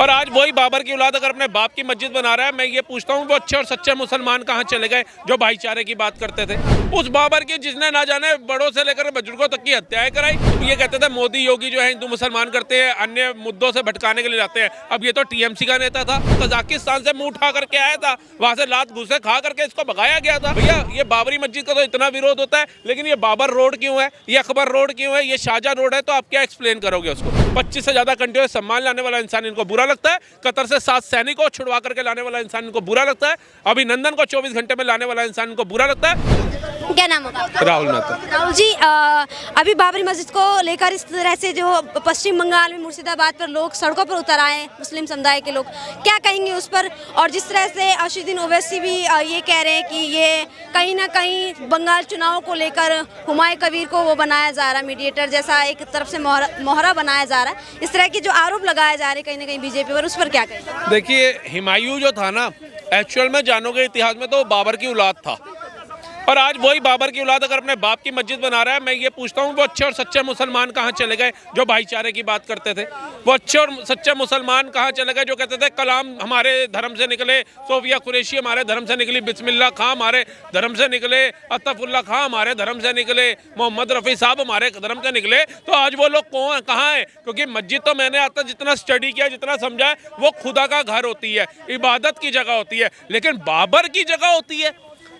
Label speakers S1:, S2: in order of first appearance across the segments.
S1: और आज वही बाबर की औलाद अगर अपने बाप की मस्जिद बना रहा है, मैं ये पूछता हूँ वो अच्छे और सच्चे मुसलमान कहाँ चले गए जो भाईचारे की बात करते थे। उस बाबर की जिसने ना जाने बड़ों से लेकर बुजुर्गों तक की हत्याएं कराई। ये कहते थे मोदी योगी जो है हिंदू मुसलमान करते हैं, अन्य मुद्दों से भटकाने के लिए जाते हैं। अब ये तो टीएमसी का नेता था, कजाकिस्तान से मुंह उठा करके आया था, वहां से लात घूसे खा करके इसको भगाया गया था। भैया ये बाबरी मस्जिद का तो इतना विरोध होता है, लेकिन ये बाबर रोड क्यों है, ये अकबर रोड क्यों है, ये शाहजहां रोड है, तो आप क्या एक्सप्लेन करोगे उसको? 25 से ज्यादा कंट्रियों से सम्मान लाने वाला इंसान इनको बुरा लगता है, कतर से 7 सैनिकों छुड़वा करके लाने वाला इंसान इनको बुरा लगता है, अभिनंदन को 24 घंटे में लाने वाला इंसान इनको बुरा लगता है।
S2: क्या नाम होगा?
S1: राहुल मेहता।
S2: राहुल जी, अभी बाबरी मस्जिद को लेकर इस तरह से जो पश्चिम बंगाल में मुर्शिदाबाद पर लोग सड़कों पर उतर आए, मुस्लिम समुदाय के लोग, क्या कहेंगे उस पर? और जिस तरह से असदुद्दीन ओवैसी भी ये कह रहे हैं कि ये कहीं ना कहीं बंगाल चुनाव को लेकर हुमायूं कबीर को वो बनाया जा रहा है, मीडिएटर जैसा एक तरफ से मोहरा बनाया जा रहा है, इस तरह के जो आरोप लगाए जा रहे हैं कहीं ना कहीं बीजेपी पर, उस पर क्या कहेंगे?
S1: देखिए, हुमायूं जो था ना, एक्चुअल में जानोगे इतिहास में तो बाबर की औलाद था। और आज वही बाबर की औलाद अगर अपने बाप की मस्जिद बना रहा है, मैं ये पूछता हूँ वो अच्छे और सच्चे मुसलमान कहाँ चले गए जो भाईचारे की बात करते थे? वो अच्छे और सच्चे मुसलमान कहाँ चले गए जो कहते थे कलाम हमारे धर्म से निकले, सोफिया कुरैशी हमारे धर्म से निकली, बिस्मिल्लाह खां हमारे धर्म से निकले, अतफुल्ला खां हमारे धर्म से निकले, मोहम्मद रफ़ी साहब हमारे धर्म से निकले? तो आज वो लोग कौन कहाँ हैं? क्योंकि मस्जिद तो मैंने आज तक जितना स्टडी किया, जितना समझा है, वो खुदा का घर होती है, इबादत की जगह होती है, लेकिन बाबर की जगह होती है।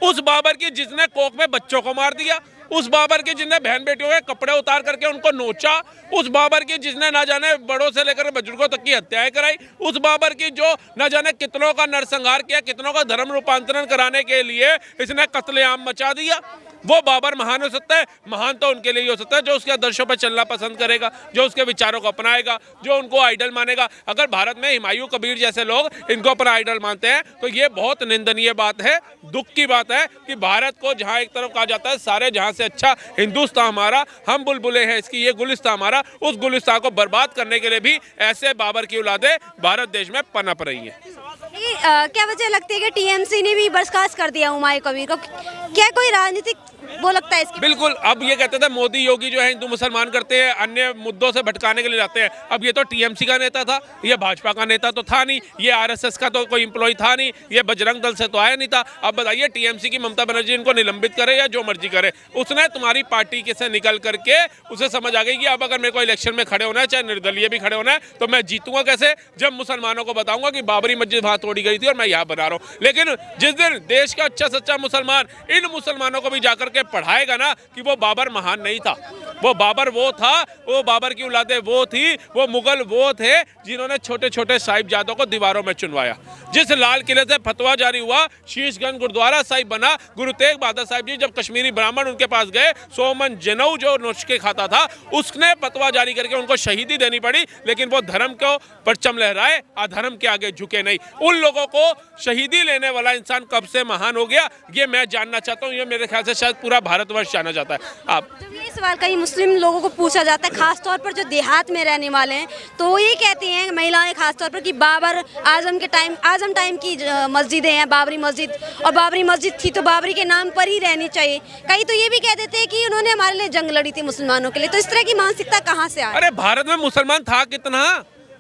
S1: उस बाबर की जिसने कोख में बच्चों को मार दिया, उस बाबर की जिसने बहन बेटियों के कपड़े उतार करके उनको नोचा, उस बाबर की जिसने ना जाने बड़ों से लेकर बुजुर्गों तक की हत्याएं कराई, उस बाबर की जो ना जाने कितनों का नरसंहार किया, कितनों का धर्म रूपांतरण कराने के लिए इसने कत्लेआम मचा दिया, वो बाबर महान हो सकता है? महान तो उनके लिए ही हो सकता है जो उसके आदर्शों पर चलना पसंद करेगा, जो उसके विचारों को अपनाएगा, जो उनको आइडल मानेगा। अगर भारत में हुमायूं कबीर जैसे लोग इनको अपना आइडल मानते हैं तो ये बहुत निंदनीय बात है, दुख की बात है कि भारत को जहाँ एक तरफ कहा जाता है सारे जहाँ से अच्छा हिंदुस्तान हमारा, हम बुलबुलें हैं इसकी, ये गुलिस्तान हमारा, उस गुलिस्तान को बर्बाद करने के लिए भी ऐसे बाबर की औलादें भारत देश में पनप रही हैं।
S2: क्या वजह लगती है कि टीएमसी ने भी बर्खास्त कर दिया हुमायूं कबीर को? क्या कोई राजनीतिक वो लगता है इसकी?
S1: बिल्कुल। अब ये कहते थे मोदी योगी जो है हिंदू मुसलमान करते हैं, अन्य मुद्दों से भटकाने के लिए जाते हैं। अब ये तो टीएमसी का नेता था, ये भाजपा का नेता तो था नहीं, ये आरएसएस का तो कोई एम्प्लॉय था नहीं, ये बजरंग दल से तो आया नहीं था। अब बताइए टीएमसी की ममता बनर्जी इनको निलंबित करे या जो मर्जी करे, उसने तुम्हारी पार्टी के से निकल करके उसे समझ आ गई कि अब अगर मेरे को इलेक्शन में खड़े होना है, चाहे निर्दलीय भी खड़े होना है, तो मैं जीतूंगा कैसे? जब मुसलमानों को बताऊंगा कि बाबरी मस्जिद वहां तोड़ी गई थी और मैं यहाँ बना रहा हूँ। लेकिन जिस दिन देश का अच्छा सच्चा मुसलमान इन मुसलमानों को भी जाकर के पढ़ाएगा ना कि वो बाबर महान नहीं था, वो बाबर वो था, वो बाबर की औलादें वो थी, वो मुगल वो थे जिन्होंने छोटे छोटे साहिबजादों को दीवारों में चुनवाया। जिस लाल किले से फतवा जारी हुआ, शीशगंज गुरुद्वारा साहिब बना, गुरु तेग बहादुर साहिब जी जब कश्मीरी ब्राह्मण उनके पास गए, सोमन जनेऊ जो नुस्खे खाता था उसने फतवा जारी करके उनको शहीदी देनी पड़ी, लेकिन वो धर्म को परचम लहराए, अधर्म के आगे झुके नहीं। उन लोगों को शहीदी लेने वाला इंसान कब से महान हो गया, ये मैं जानना चाहता हूँ, ये मेरे ख्याल से शायद पूरा भारतवर्ष जानना चाहता है। आप
S2: जब ये सवाल कई मुस्लिम लोगों को पूछा जाता है, खासतौर पर जो देहात में रहने वाले हैं, तो वो ये कहती हैं महिलाएं खासतौर पर कि बाबर आजम टाइम की मस्जिदें हैं, बाबरी मस्जिद, और बाबरी मस्जिद थी तो बाबरी के नाम पर ही रहनी चाहिए। कई तो ये भी कह देते हैं कि उन्होंने हमारे लिए जंग लड़ी थी मुसलमानों के लिए। तो इस तरह की मानसिकता कहाँ से आई?
S1: अरे भारत में मुसलमान था कितना,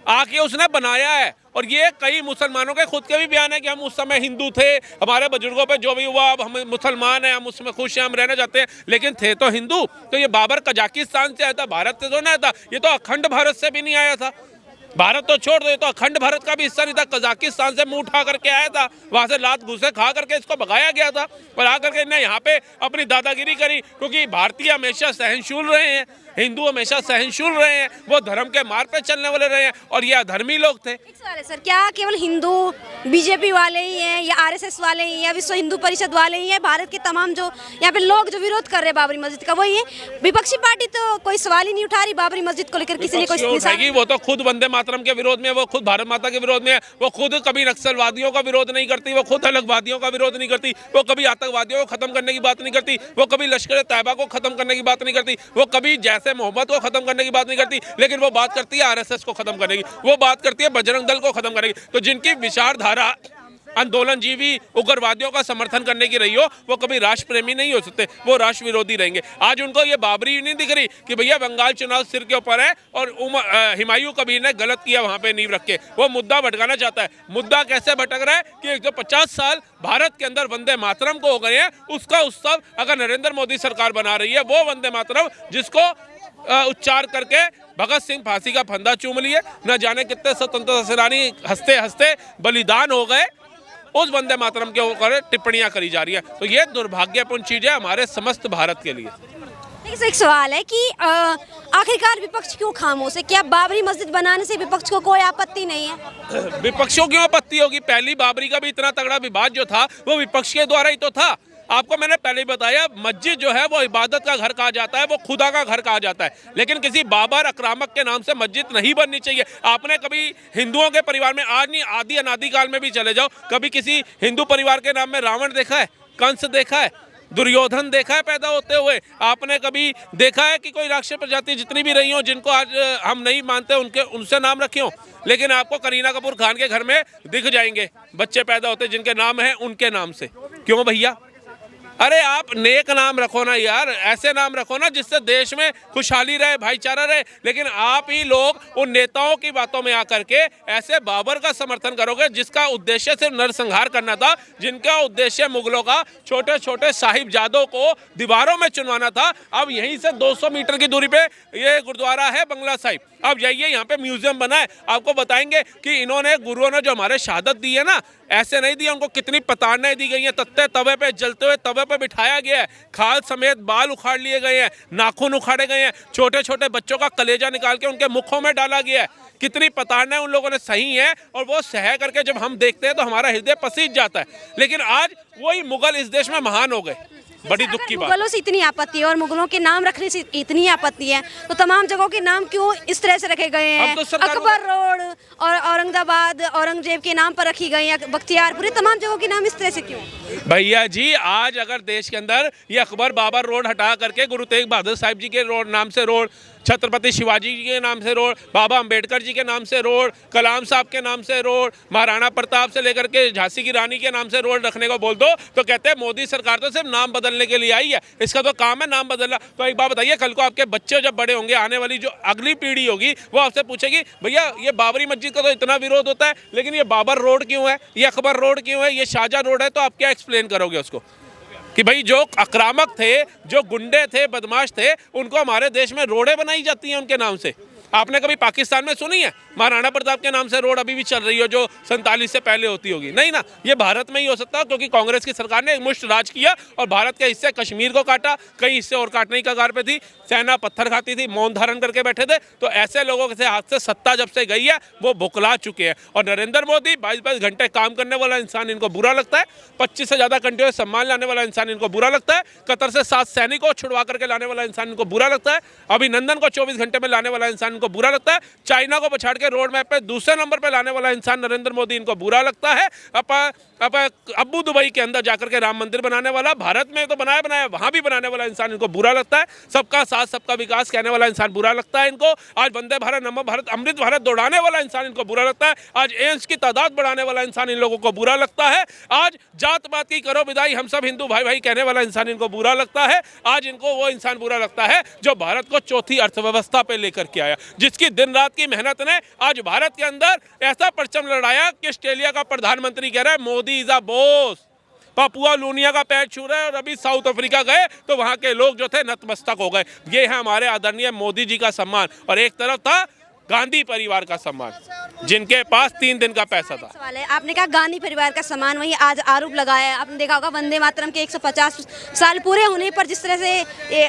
S1: आके उसने बनाया है। और ये कई मुसलमानों के खुद के भी बयान है कि हम उस समय हिंदू थे, हमारे बुजुर्गों पे जो भी हुआ, अब हम मुसलमान हैं, हम उसमें खुश हैं, हम रहना चाहते हैं, लेकिन थे तो हिंदू। तो ये बाबर कजाकिस्तान से आया था, भारत से तो नहीं आया था, ये तो अखंड भारत से भी नहीं आया था। भारत तो छोड़ दो, तो अखंड भारत का भी हिस्सा नहीं था, कजाकिस्तान से मुंह उठा करके आया था, वहां से लात घूसे खा करके इसको भगाया गया था, और आकर के ने यहाँ पे अपनी दादागिरी करी। क्योंकि भारतीय हमेशा सहनशील रहे हैं, हिंदू हमेशा सहनशील रहे हैं, वो धर्म के मार्ग पे चलने वाले रहे हैं, और ये अधर्मी लोग थे।
S2: एक सवाल है सर, क्या केवल हिंदू बीजेपी वाले ही हैं, या आरएसएस वाले ही, या विश्व हिंदू परिषद वाले ही हैं? भारत के तमाम जो यहाँ पे लोग जो विरोध कर रहे हैं बाबरी मस्जिद का, वही है? विपक्षी पार्टी तो कोई सवाल ही नहीं उठा रही बाबरी मस्जिद को लेकर, किसी ने कोई
S1: उठाएगी? वो तो खुद वंदे मातरम के विरोध में है, वो खुद भारत माता के विरोध में है, वो खुद कभी नक्सलवादियों का विरोध नहीं करती, वो खुद अलगवादियों का विरोध नहीं करती, वो कभी आतंकवादियों को खत्म करने की बात नहीं करती, वो कभी लश्कर तैयबा को खत्म करने की बात नहीं करती, वो कभी जैसे मोहम्मद को खत्म करने की बात नहीं करती, लेकिन वो बात करती है आरएसएस को खत्म करने की, वो बात करती है बजरंग दल को खत्म करने की। तो जिनकी विचारधारा आंदोलनजीवी उग्रवादियों का समर्थन करने की रही हो, वो कभी राष्ट्र प्रेमी नहीं हो सकते, वो राष्ट्र विरोधी रहेंगे। आज उनको ये बाबरी नहीं दिख रही कि भैया बंगाल चुनाव सिर के ऊपर है और हुमायूं कबीर ने गलत किया वहां पे नींव रख के, वो मुद्दा भटकाना चाहता है। मुद्दा कैसे भटक रहा है कि 150 साल भारत के अंदर वंदे मातरम को हो गए हैं, उसका उत्सव अगर नरेंद्र मोदी सरकार बना रही है, वो वंदे मातरम जिसको उच्चार करके भगत सिंह फांसी का फंदा चूम लिए, न जाने कितने स्वतंत्रता सेनानी हंसते हंसते बलिदान हो गए, उस वंदे मातरम के ऊपर टिप्पणियां करी जा रही है। तो ये दुर्भाग्यपूर्ण चीज है हमारे समस्त भारत के लिए।
S2: लेकिन एक सवाल है कि आखिरकार विपक्ष क्यों खामोश है? क्या बाबरी मस्जिद बनाने से विपक्ष को कोई आपत्ति नहीं है?
S1: विपक्षों क्यों आपत्ति होगी? पहली बाबरी का भी इतना तगड़ा विवाद जो था वो विपक्ष के द्वारा ही तो था। आपको मैंने पहले ही बताया, मस्जिद जो है वो इबादत का घर कहा जाता है, वो खुदा का घर कहा जाता है, लेकिन किसी बाबर आक्रामक के नाम से मस्जिद नहीं बननी चाहिए। आपने कभी हिंदुओं के परिवार में, आज नहीं आदि अनादि काल में भी चले जाओ, कभी किसी हिंदू परिवार के नाम में रावण देखा है, कंस देखा है, दुर्योधन देखा है पैदा होते हुए? आपने कभी देखा है कि कोई राक्षस प्रजाति जितनी भी रही हो जिनको आज हम नहीं मानते उनसे नाम रखे हो? लेकिन आपको करीना कपूर खान के घर में दिख जाएंगे बच्चे पैदा होते जिनके नाम हैं उनके नाम से। क्यों भैया? अरे आप नेक नाम रखो ना यार, ऐसे नाम रखो ना जिससे देश में खुशहाली रहे, भाईचारा रहे। लेकिन आप ही लोग उन नेताओं की बातों में आकर के ऐसे बाबर का समर्थन करोगे जिसका उद्देश्य सिर्फ नरसंहार करना था, जिनका उद्देश्य मुगलों का छोटे छोटे साहिबजादों को दीवारों में चुनवाना था। अब यहीं से 200 मीटर की दूरी पे ये गुरुद्वारा है बंगला साहिब, अब जाइए यहाँ पे म्यूजियम बना है, आपको बताएंगे कि इन्होंने गुरुओं ने जो हमारे शहादत दी है ना, ऐसे नहीं दी, उनको कितनी प्रताड़नाएं दी गई हैं। तत्ते तवे पे, जलते हुए तवे पे बिठाया गया है, खाल समेत बाल उखाड़ लिए गए हैं, नाखून उखाड़े गए हैं, छोटे छोटे बच्चों का कलेजा निकाल के उनके मुखों में डाला गया है। कितनी प्रताड़नाएं उन लोगों ने सही है, और वो सह करके जब हम देखते हैं तो हमारा हृदय पसीज जाता है। लेकिन आज वही मुगल इस देश में महान हो गए, बड़ी दुख की बात।
S2: मुगलों से इतनी आपत्ति है और मुगलों के नाम रखने से इतनी आपत्ति है, तो तमाम जगहों के नाम क्यों इस तरह से रखे गए हैं?
S1: तो
S2: अकबर रोड और औरंगाबाद औरंगजेब के नाम पर रखी गई है, बख्तियारपुर, तमाम जगहों के नाम इस तरह से क्यों?
S1: भैया जी, आज अगर देश के अंदर ये अकबर बाबर रोड हटा करके गुरु तेग बहादुर साहिब जी के रोड नाम से रोड, छत्रपति शिवाजी जी के नाम से रोड, बाबा अंबेडकर जी के नाम से रोड, कलाम साहब के नाम से रोड, महाराणा प्रताप से लेकर के झांसी की रानी के नाम से रोड रखने को बोल दो तो कहते हैं मोदी सरकार तो सिर्फ नाम बदलने के लिए आई है, इसका तो काम है नाम बदलना। तो एक बात बताइए, कल को आपके बच्चे जब बड़े होंगे, आने वाली जो अगली पीढ़ी होगी, वो आपसे पूछेगी भैया ये बाबरी मस्जिद का तो इतना विरोध होता है, लेकिन ये बाबर रोड क्यों है, ये अकबर रोड क्यों है, ये शाहजहां रोड है? तो आप क्या एक्सप्लेन करोगे उसको कि भाई जो आक्रामक थे, जो गुंडे थे, बदमाश थे, उनको हमारे देश में रोडें बनाई जाती हैं उनके नाम से? आपने कभी पाकिस्तान में सुनी है महाराणा प्रताप के नाम से रोड अभी भी चल रही हो जो 47 से पहले होती होगी? नहीं ना, ये भारत में ही हो सकता, क्योंकि कांग्रेस की सरकार ने मुश्त राज किया और भारत के हिस्से कश्मीर को काटा, कई हिस्से और काटने की कगार पे थी, सेना पत्थर खाती थी, मौन धारण करके बैठे थे। तो ऐसे लोगों के हाथ से सत्ता जब से गई है वो बुकला चुके हैं। और नरेंद्र मोदी 22-22 घंटे काम करने वाला इंसान इनको बुरा लगता है, 25 से ज़्यादा कंट्रियों से सम्मान लाने वाला इंसान इनको बुरा लगता है, कतर से 7 सैनिकों छुड़वा करके लाने वाला इंसान इनको बुरा लगता है, अभिनंदन को 24 घंटे में लाने वाला इंसान इनको बुरा लगता है, चाइना को पछाड़ के रोड मैप पे दूसरे नंबर पे लाने वाला इंसान नरेंद्र मोदी इनको बुरा लगता है, अबू दुबई के अंदर जाकर के राम मंदिर बनाने वाला, भारत में तो बनाया वहां भी बनाने वाला इंसान इनको बुरा लगता है, सबका साथ सबका विकास कहने वाला इंसान बुरा लगता है इनको, आज वंदे भारत, नमो भारत, अमृत भारत दौड़ाने वाला इंसान इनको बुरा लगता है, आज एम्स की तादाद बढ़ाने वाला इंसान इन लोगों को बुरा लगता है, आज जात पात की करो विदाई, हम सब हिंदू भाई भाई कहने वाला इंसान इनको बुरा लगता है, आज इनको वो इंसान बुरा लगता है जो भारत को चौथी अर्थव्यवस्था पे लेकर के आया, जिसकी दिन रात की मेहनत ने आज भारत के अंदर ऐसा परचम लड़ाया कि ऑस्ट्रेलिया का प्रधानमंत्री कह रहा है Modi is a boss, Papua लूनिया का पैर छू रहे हैं, और अभी साउथ अफ्रीका गए तो वहां के लोग जो थे नतमस्तक हो गए। ये है हमारे आदरणीय मोदी जी का सम्मान, और एक तरफ था गांधी परिवार का सम्मान जिनके पास 3 दिन का पैसा था।
S2: सवाल है, आपने कहा गांधी परिवार का सम्मान, वही आज आरोप लगाया है, आपने देखा होगा वंदे मातरम के 150 साल पूरे होने पर जिस तरह से ये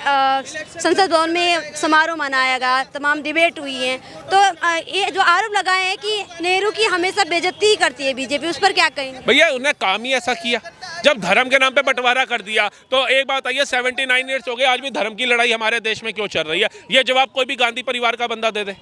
S2: संसद भवन में समारोह मनाया गया, तमाम डिबेट हुई है, तो ये जो आरोप लगाए हैं कि नेहरू की हमेशा बेइज्जती ही करती है बीजेपी, उस पर क्या कहेंगे?
S1: भैया उन्हें काम ही ऐसा किया, जब धर्म के नाम पे बंटवारा कर दिया। तो एक बात आइए, 79 ईयर्स हो गए, आज भी धर्म की लड़ाई हमारे देश में क्यों चल रही है? ये जवाब कोई भी गांधी परिवार का बंदा दे दे।